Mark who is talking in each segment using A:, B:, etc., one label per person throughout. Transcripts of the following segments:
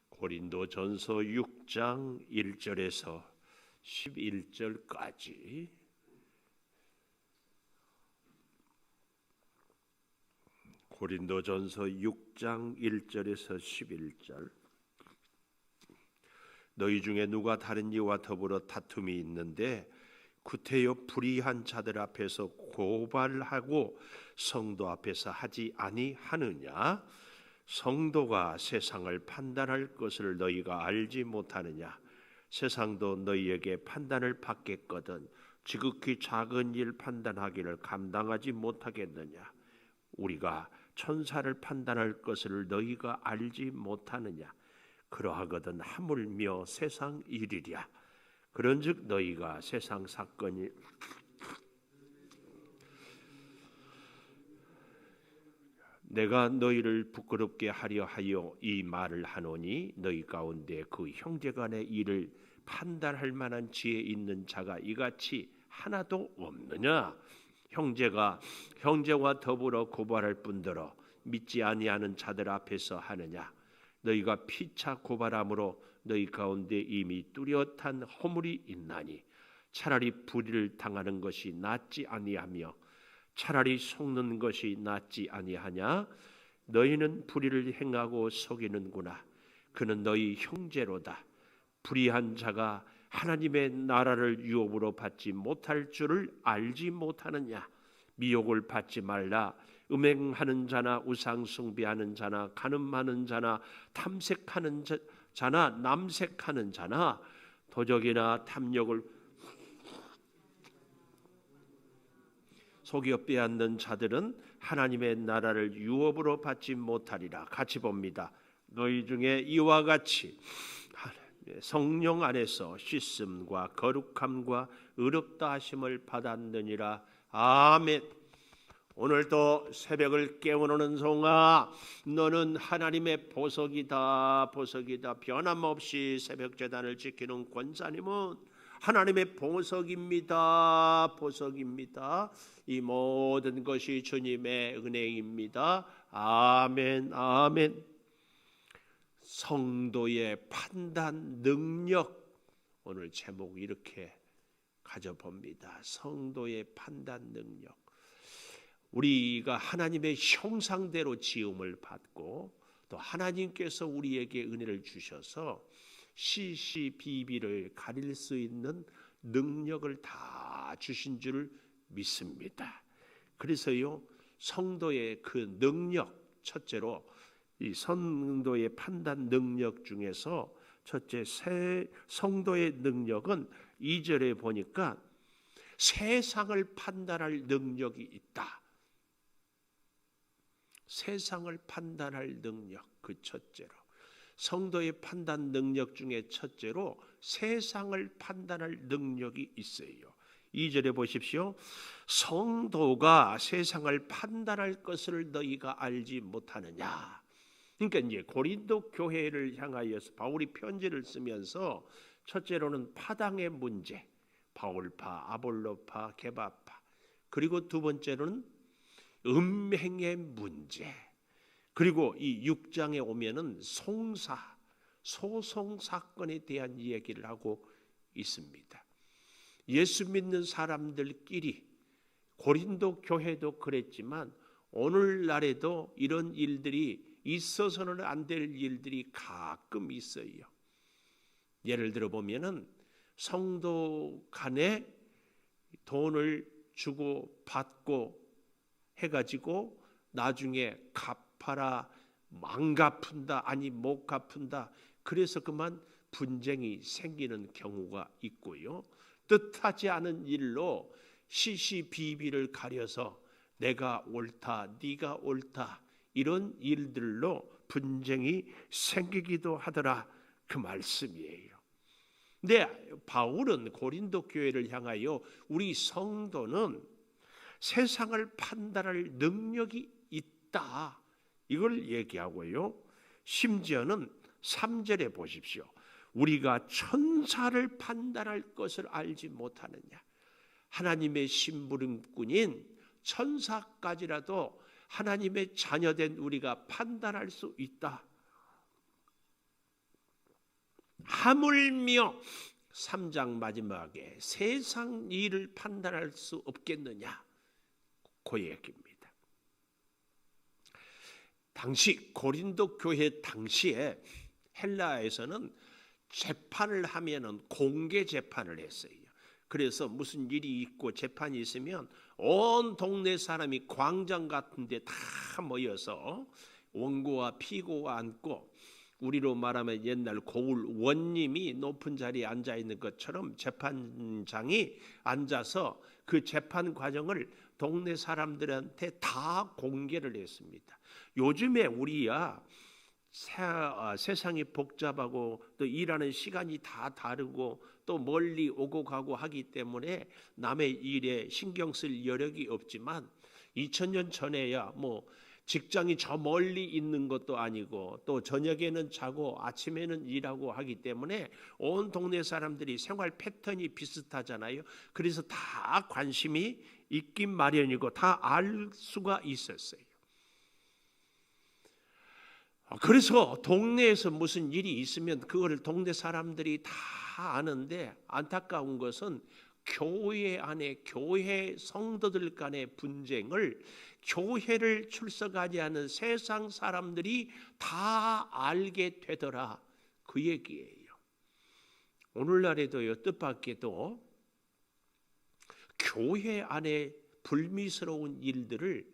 A: 고린도전서 6장 1절에서 11절까지 고린도전서 6장 1절에서 11절. 너희 중에 누가 다른 이와 더불어 다툼이 있는데 구태여 불의한 자들 앞에서 고발하고 성도 앞에서 하지 아니하느냐? 성도가 세상을 판단할 것을 너희가 알지 못하느냐? 세상도 너희에게 판단을 받겠거든 지극히 작은 일 판단하기를 감당하지 못하겠느냐? 우리가 천사를 판단할 것을 너희가 알지 못하느냐? 그러하거든 하물며 세상 일이랴. 그런즉 너희가 세상 사건이 내가 너희를 부끄럽게 하려 하여 이 말을 하노니 너희 가운데 그 형제간의 일을 판단할 만한 지혜 있는 자가 이같이 하나도 없느냐? 형제가 형제와 더불어 고발할 뿐더러 믿지 아니하는 자들 앞에서 하느냐? 너희가 피차 고발함으로 너희 가운데 이미 뚜렷한 허물이 있나니 차라리 불의를 당하는 것이 낫지 아니하며 차라리 속는 것이 낫지 아니하냐? 너희는 불의를 행하고 속이는구나. 그는 너희 형제로다. 불의한 자가 하나님의 나라를 유업으로 받지 못할 줄을 알지 못하느냐? 미혹을 받지 말라. 음행하는 자나 우상 숭배하는 자나 간음하는 자나 탐색하는 자나 남색하는 자나 도적이나 탐욕을 속여 빼앗는 자들은 하나님의 나라를 유업으로 받지 못하리라. 같이 봅니다. 너희 중에 이와 같이 성령 안에서 씻음과 거룩함과 의롭다 하심을 받았느니라. 아멘. 오늘도 새벽을 깨우는 송아, 너는 하나님의 보석이다. 보석이다. 변함없이 새벽 제단을 지키는 권사님은 하나님의 보석입니다. 보석입니다. 이 모든 것이 주님의 은혜입니다. 아멘. 아멘. 성도의 판단 능력, 오늘 제목 이렇게 가져봅니다. 성도의 판단 능력. 우리가 하나님의 형상대로 지음을 받고 또 하나님께서 우리에게 은혜를 주셔서 시시비비를 가릴 수 있는 능력을 다 주신 줄 믿습니다. 그래서요, 성도의 그 능력, 첫째로 이 성도의 판단 능력 중에서 첫째 성도의 능력은 2절에 보니까 세상을 판단할 능력이 있다. 세상을 판단할 능력, 그 첫째로 성도의 판단 능력 중에 첫째로 세상을 판단할 능력이 있어요. 2절에 보십시오. 성도가 세상을 판단할 것을 너희가 알지 못하느냐. 그러니까 이제 고린도 교회를 향하여서 바울이 편지를 쓰면서 첫째로는 파당의 문제, 바울파, 아볼로파, 게바파, 그리고 두 번째로는 음행의 문제, 그리고 이 6장에 오면은 소송 사건에 대한 이야기를 하고 있습니다. 예수 믿는 사람들끼리 고린도 교회도 그랬지만 오늘날에도 이런 일들이 있어서는 안 될 일들이 가끔 있어요. 예를 들어 보면은 성도 간에 돈을 주고 받고 해가지고 나중에 갚아라, 안 갚은다, 아니 못 갚은다, 그래서 그만 분쟁이 생기는 경우가 있고요. 뜻하지 않은 일로 시시비비를 가려서 내가 옳다, 네가 옳다, 이런 일들로 분쟁이 생기기도 하더라, 그 말씀이에요. 근데 바울은 고린도 교회를 향하여 우리 성도는 세상을 판단할 능력이 있다, 이걸 얘기하고요. 심지어는 3절에 보십시오. 우리가 천사를 판단할 것을 알지 못하느냐. 하나님의 심부름꾼인 천사까지라도 하나님의 자녀된 우리가 판단할 수 있다. 하물며 3장 마지막에 세상 일을 판단할 수 없겠느냐, 그 얘기입니다. 당시 고린도 교회 당시에 헬라에서는 재판을 하면은 공개 재판을 했어요. 그래서 무슨 일이 있고 재판이 있으면 온 동네 사람이 광장 같은 데 다 모여서 원고와 피고가 앉고, 우리로 말하면 옛날 고을 원님이 높은 자리에 앉아 있는 것처럼 재판장이 앉아서 그 재판 과정을 동네 사람들한테 다 공개를 했습니다. 요즘에 우리야 세상이 복잡하고 또 일하는 시간이 다 다르고 또 멀리 오고 가고 하기 때문에 남의 일에 신경 쓸 여력이 없지만, 2000년 전에야 뭐 직장이 저 멀리 있는 것도 아니고 또 저녁에는 자고 아침에는 일하고 하기 때문에 온 동네 사람들이 생활 패턴이 비슷하잖아요. 그래서 다 관심이 있긴 마련이고 다 알 수가 있었어요. 그래서 동네에서 무슨 일이 있으면 그거를 동네 사람들이 다 아는데, 안타까운 것은 교회 안에 교회 성도들 간의 분쟁을 교회를 출석하지 않은 세상 사람들이 다 알게 되더라, 그 얘기예요. 오늘날에도요, 뜻밖에도 교회 안에 불미스러운 일들을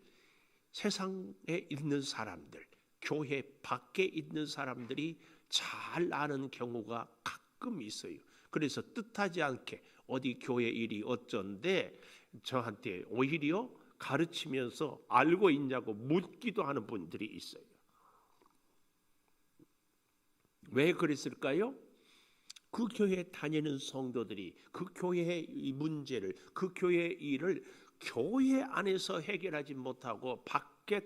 A: 세상에 있는 사람들, 교회 밖에 있는 사람들이 잘 아는 경우가 가끔 있어요. 그래서 뜻하지 않게 어디 교회 일이 어쩐데 저한테 오히려 가르치면서 알고 있냐고 묻기도 하는 분들이 있어요. 왜 그랬을까요? 그 교회에 다니는 성도들이 그 교회의 이 문제를, 그 교회의 일을 교회 안에서 해결하지 못하고 밖에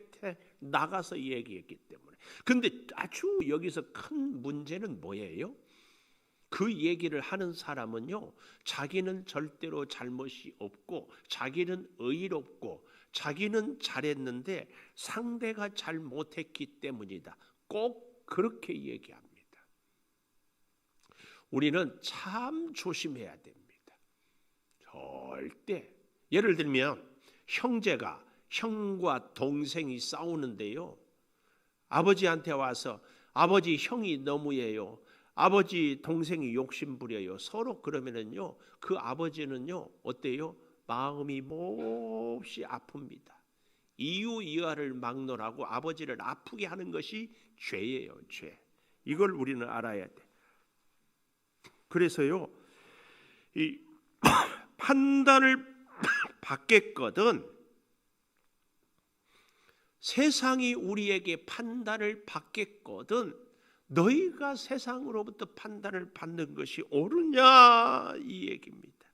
A: 나가서 얘기했기 때문에. 근데 아주 여기서 큰 문제는 뭐예요? 그 얘기를 하는 사람은요, 자기는 절대로 잘못이 없고 자기는 의롭고 자기는 잘했는데 상대가 잘못했기 때문이다, 꼭 그렇게 얘기합니다. 우리는 참 조심해야 됩니다. 절대, 예를 들면 형과 동생이 싸우는데요, 아버지한테 와서 아버지 형이 너무해요, 아버지 동생이 욕심부려요, 서로 그러면은요, 그 아버지는요 어때요? 마음이 몹시 아픕니다. 이유이하를 막론하고 아버지를 아프게 하는 것이 죄예요, 죄. 이걸 우리는 알아야 돼. 그래서요, 이 판단을 받겠거든, 세상이 우리에게 판단을 받겠거든 너희가 세상으로부터 판단을 받는 것이 옳으냐, 이 얘기입니다.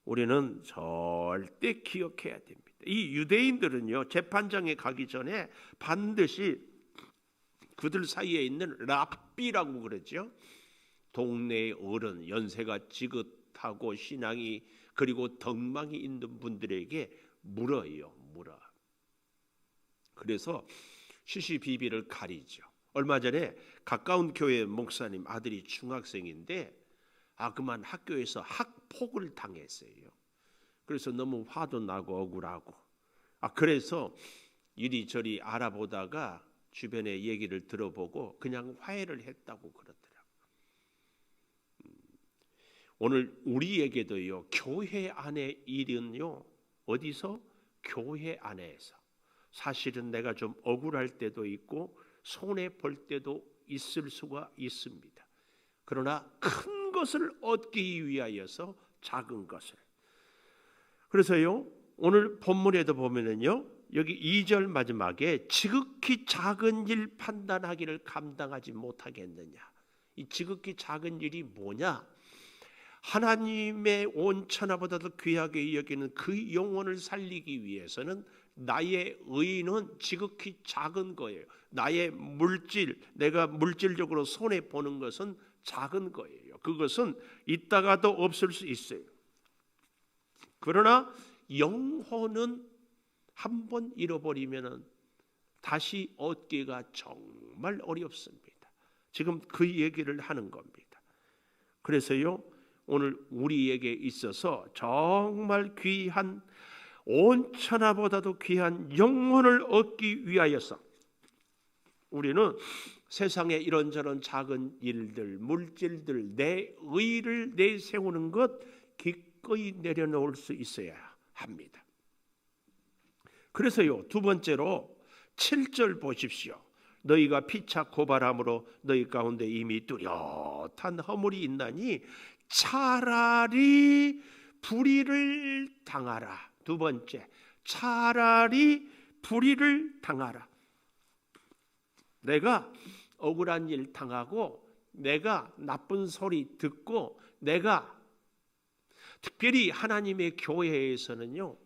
A: 우리는 절대 기억해야 됩니다. 이 유대인들은요, 재판장에 가기 전에 반드시 그들 사이에 있는 랍비라고 그러죠. 동네의 어른, 연세가 지긋하고 신앙이 그리고 덕망이 있는 분들에게 물어요. 그래서 시시비비를 가리죠. 얼마 전에 가까운 교회 목사님 아들이 중학생인데 그만 학교에서 학폭을 당했어요. 그래서 너무 화도 나고 억울하고, 그래서 이리저리 알아보다가 주변의 얘기를 들어보고 그냥 화해를 했다고 그러더라고요. 오늘 우리에게도요, 교회 안의 일은요, 어디서? 교회 안에서. 사실은 내가 좀 억울할 때도 있고 손해 볼 때도 있을 수가 있습니다. 그러나 큰 것을 얻기 위하여서 작은 것을. 그래서요, 오늘 본문에도 보면은요, 여기 2절 마지막에 지극히 작은 일 판단하기를 감당하지 못하겠느냐. 이 지극히 작은 일이 뭐냐? 하나님의 온 천하보다도 귀하게 여기는 그 영혼을 살리기 위해서는 나의 의는 지극히 작은 거예요. 나의 내가 물질적으로 손해 보는 것은 작은 거예요. 그것은 있다가도 없을 수 있어요. 그러나 영혼은 한번 잃어버리면 다시 얻기가 정말 어렵습니다. 지금 그 얘기를 하는 겁니다. 그래서요, 오늘 우리에게 있어서 정말 귀한, 온 천하보다도 귀한 영혼을 얻기 위하여서 우리는 세상의 이런저런 작은 일들, 물질들, 내 의를 내세우는 것 기꺼이 내려놓을 수 있어야 합니다. 그래서요, 두 번째로 7절 보십시오. 너희가 피차 고발함으로 너희 가운데 이미 뚜렷한 허물이 있나니 차라리 불의를 당하라. 두 번째, 차라리 불의를 당하라. 내가 억울한 일 당하고 내가 나쁜 소리 듣고 내가 특별히 하나님의 교회에서는요,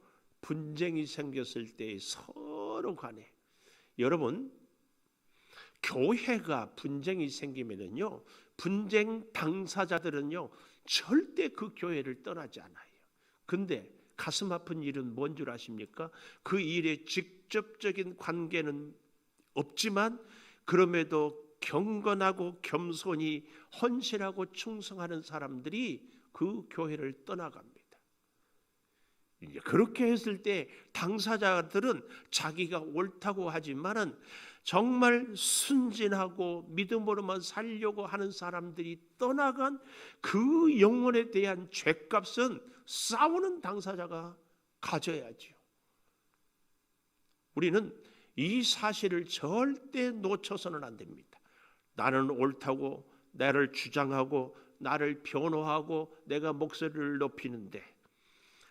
A: 분쟁이 생겼을 때 서로 간에, 여러분 교회가 분쟁이 생기면은요, 분쟁 당사자들은요 절대 그 교회를 떠나지 않아요. 근데 가슴 아픈 일은 뭔 줄 아십니까? 그 일에 직접적인 관계는 없지만 그럼에도 경건하고 겸손히 헌신하고 충성하는 사람들이 그 교회를 떠나갑니다. 이제 그렇게 했을 때 당사자들은 자기가 옳다고 하지만은 정말 순진하고 믿음으로만 살려고 하는 사람들이 떠나간 그 영혼에 대한 죗값은 싸우는 당사자가 가져야지요. 우리는 이 사실을 절대 놓쳐서는 안 됩니다. 나는 옳다고 나를 주장하고 나를 변호하고 내가 목소리를 높이는데,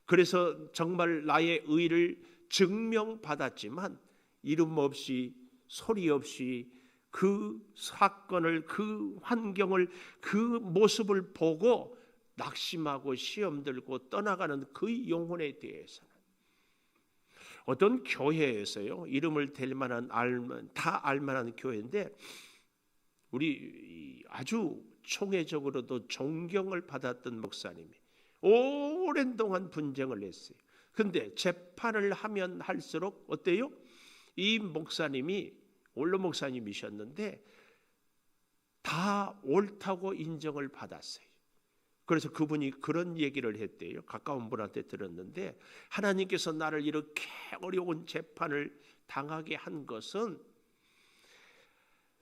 A: 그래서 정말 나의 의를 증명받았지만 이름 없이 소리 없이 그 사건을, 그 환경을, 그 모습을 보고 낙심하고 시험 들고 떠나가는 그 영혼에 대해서는 어떤 교회에서요, 이름을 댈 만한 다 알만한 교회인데 우리 아주 총회적으로도 존경을 받았던 목사님이 오랜 동안 분쟁을 했어요. 근데 재판을 하면 할수록 어때요? 이 목사님이 원로 목사님이셨는데 다 옳다고 인정을 받았어요. 그래서 그분이 그런 얘기를 했대요. 가까운 분한테 들었는데, 하나님께서 나를 이렇게 어려운 재판을 당하게 한 것은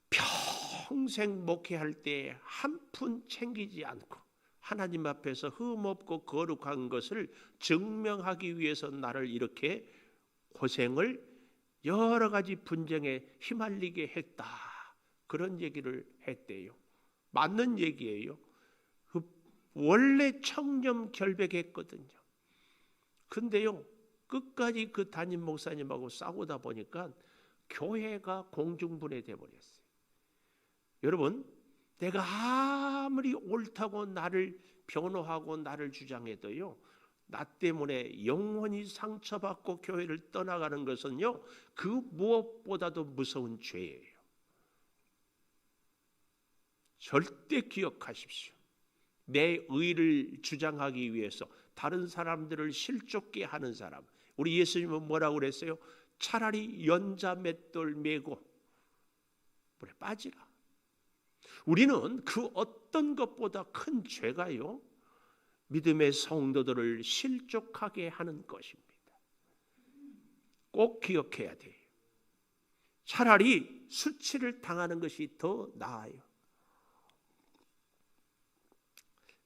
A: 평생 목회할 때 한 푼 챙기지 않고 하나님 앞에서 흠없고 거룩한 것을 증명하기 위해서 나를 이렇게 고생을, 여러 가지 분쟁에 휘말리게 했다. 그런 얘기를 했대요. 맞는 얘기예요. 원래 청렴결백했거든요. 근데요, 끝까지 그 담임 목사님하고 싸우다 보니까 교회가 공중분해돼 버렸어요. 여러분, 내가 아무리 옳다고 나를 변호하고 나를 주장해도요, 나 때문에 영원히 상처받고 교회를 떠나가는 것은요, 그 무엇보다도 무서운 죄예요. 절대 기억하십시오. 내 의를 주장하기 위해서 다른 사람들을 실족게 하는 사람, 우리 예수님은 뭐라고 그랬어요? 차라리 연자 맷돌 메고 물에 빠지라. 우리는 그 어떤 것보다 큰 죄가요, 믿음의 성도들을 실족하게 하는 것입니다. 꼭 기억해야 돼요. 차라리 수치를 당하는 것이 더 나아요.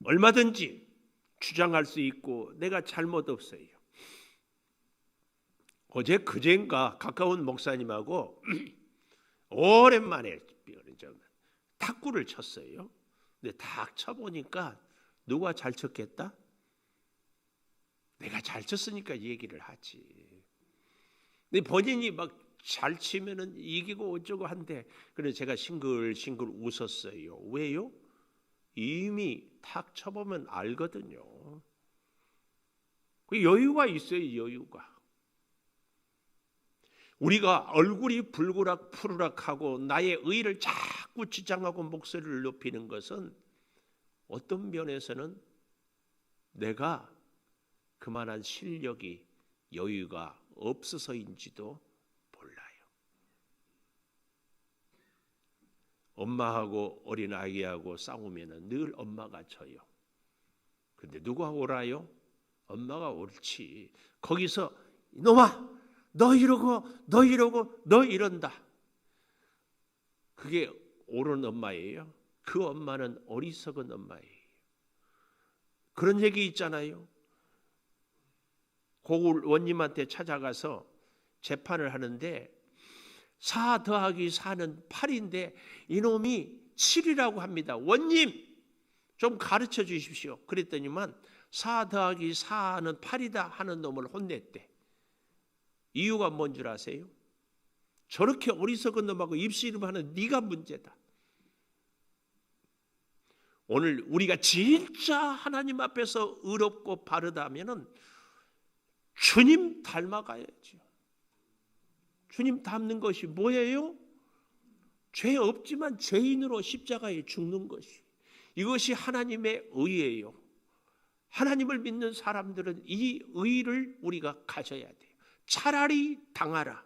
A: 얼마든지 주장할 수 있고 내가 잘못 없어요. 어제 그젠가 가까운 목사님하고 오랜만에 탁구를 쳤어요. 근데 탁 쳐보니까 누가 잘 쳤겠다? 내가 잘 쳤으니까 얘기를 하지. 근데 본인이 막 잘 치면은 이기고 어쩌고 한데, 그래서 제가 싱글싱글 웃었어요. 왜요? 이미 탁 쳐보면 알거든요. 그 여유가 있어요, 여유가. 우리가 얼굴이 불그락 푸르락하고 나의 의를 자꾸 주장하고 목소리를 높이는 것은 어떤 면에서는 내가 그만한 실력이, 여유가 없어서인지도 몰라요. 엄마하고 어린아이하고 싸우면 늘 엄마가 져요. 근데 누가 옳아요? 엄마가 옳지. 거기서 이놈아 너 이러고 너 이런다. 그게 옳은 엄마예요? 그 엄마는 어리석은 엄마예요. 그런 얘기 있잖아요. 고을 원님한테 찾아가서 재판을 하는데 4 더하기 4는 8인데 이놈이 7이라고 합니다. 원님 좀 가르쳐 주십시오. 그랬더니만 4 더하기 4는 8이다 하는 놈을 혼냈대. 이유가 뭔 줄 아세요? 저렇게 어리석은 놈하고 입씨름하는 네가 문제다. 오늘 우리가 진짜 하나님 앞에서 의롭고 바르다면은 주님 닮아가야죠. 주님 닮는 것이 뭐예요? 죄 없지만 죄인으로 십자가에 죽는 것이. 이것이 하나님의 의예요. 하나님을 믿는 사람들은 이 의를 우리가 가져야 돼요. 차라리 당하라.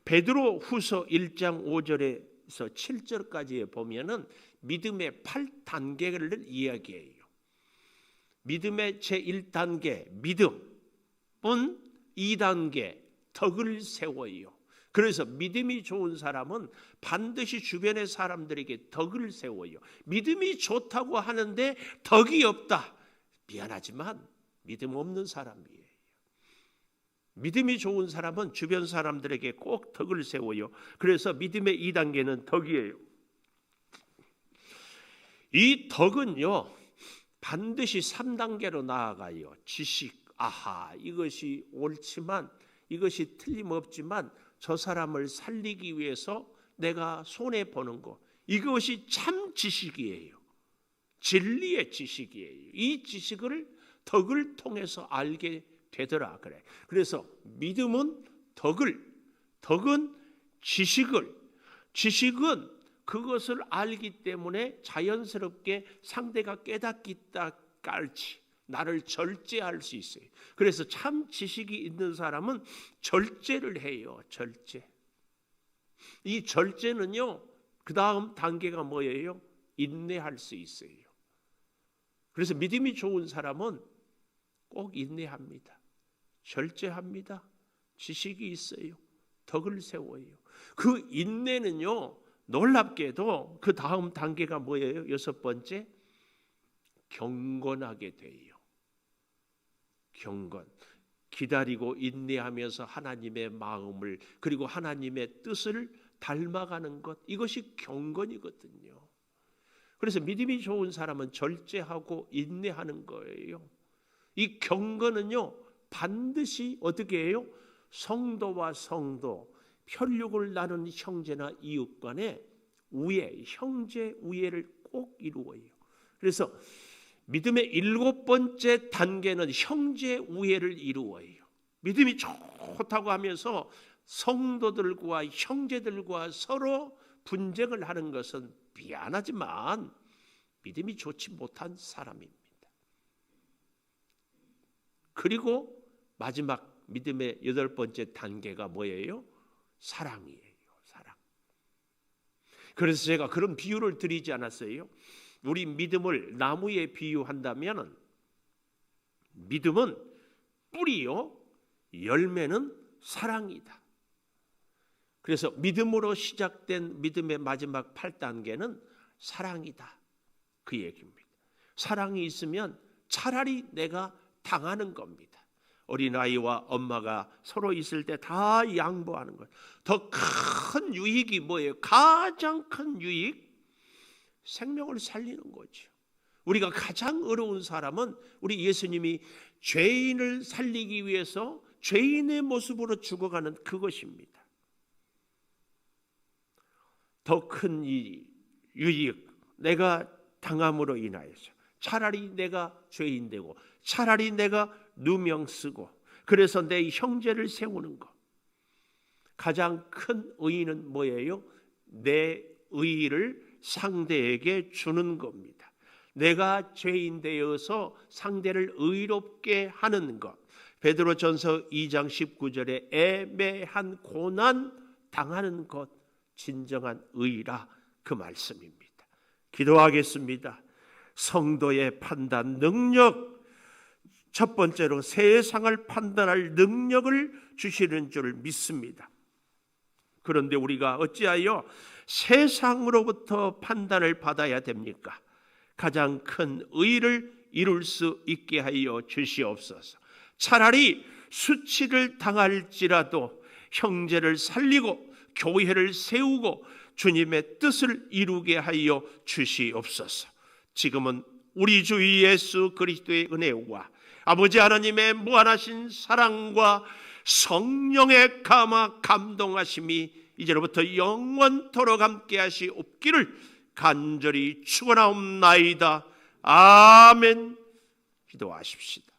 A: 베드로 후서 1장 5절에서 7절까지에 보면은 믿음의 8단계를 이야기해요. 믿음의 제1단계 믿음은 2단계 덕을 세워요. 그래서 믿음이 좋은 사람은 반드시 주변의 사람들에게 덕을 세워요. 믿음이 좋다고 하는데 덕이 없다. 미안하지만 믿음 없는 사람이에요. 믿음이 좋은 사람은 주변 사람들에게 꼭 덕을 세워요. 그래서 믿음의 2단계는 덕이에요. 이 덕은요 반드시 3단계로 나아가요. 지식, 아하 이것이 옳지만 이것이 틀림없지만 저 사람을 살리기 위해서 내가 손해보는 것, 이것이 참 지식이에요. 진리의 지식이에요. 이 지식을 덕을 통해서 알게 되더라 그래. 그래서 믿음은 덕은 지식은 그것을 알기 때문에 자연스럽게 상대가 깨닫기 깔지 나를 절제할 수 있어요. 그래서 참 지식이 있는 사람은 절제를 해요. 절제. 이 절제는요 그 다음 단계가 뭐예요? 인내할 수 있어요. 그래서 믿음이 좋은 사람은 꼭 인내합니다. 절제합니다. 지식이 있어요. 덕을 세워요. 그 인내는요 놀랍게도 그 다음 단계가 뭐예요? 6번째, 경건하게 돼요. 경건. 기다리고 인내하면서 하나님의 마음을 그리고 하나님의 뜻을 닮아가는 것, 이것이 경건이거든요. 그래서 믿음이 좋은 사람은 절제하고 인내하는 거예요. 이 경건은요 반드시 어떻게 해요? 성도와 성도, 혈육을 나눈 형제나 이웃 간의 우애, 형제 우애를 꼭 이루어요. 그래서 믿음의 7번째 단계는 형제 우애를 이루어요. 믿음이 좋다고 하면서 성도들과 형제들과 서로 분쟁을 하는 것은 미안하지만 믿음이 좋지 못한 사람입니다. 그리고 마지막 믿음의 8번째 단계가 뭐예요? 사랑이에요. 사랑. 그래서 제가 그런 비유를 드리지 않았어요. 우리 믿음을 나무에 비유한다면 믿음은 뿌리요, 열매는 사랑이다. 그래서 믿음으로 시작된 믿음의 마지막 8단계는 사랑이다. 그 얘기입니다. 사랑이 있으면 차라리 내가 당하는 겁니다. 어린아이와 엄마가 서로 있을 때 다 양보하는 것. 더 큰 유익이 뭐예요? 가장 큰 유익, 생명을 살리는 거죠. 우리가 가장 어려운 사람은 우리 예수님이 죄인을 살리기 위해서 죄인의 모습으로 죽어가는 그것입니다. 더 큰 유익, 내가 당함으로 인하여서 차라리 내가 죄인 되고 차라리 내가 누명 쓰고 그래서 내 형제를 세우는 것. 가장 큰 의의는 뭐예요? 내 의의를 상대에게 주는 겁니다. 내가 죄인 되어서 상대를 의롭게 하는 것. 베드로전서 2장 19절에 애매한 고난 당하는 것 진정한 의의라 그 말씀입니다. 기도하겠습니다. 성도의 판단 능력, 첫 번째로 세상을 판단할 능력을 주시는 줄 믿습니다. 그런데 우리가 어찌하여 세상으로부터 판단을 받아야 됩니까? 가장 큰 의를 이룰 수 있게 하여 주시옵소서. 차라리 수치를 당할지라도 형제를 살리고 교회를 세우고 주님의 뜻을 이루게 하여 주시옵소서. 지금은 우리 주 예수 그리스도의 은혜와 아버지 하나님의 무한하신 사랑과 성령의 감동하심이 이제로부터 영원토록 함께 하시옵기를 간절히 축원하옵나이다. 아멘. 기도하십시다.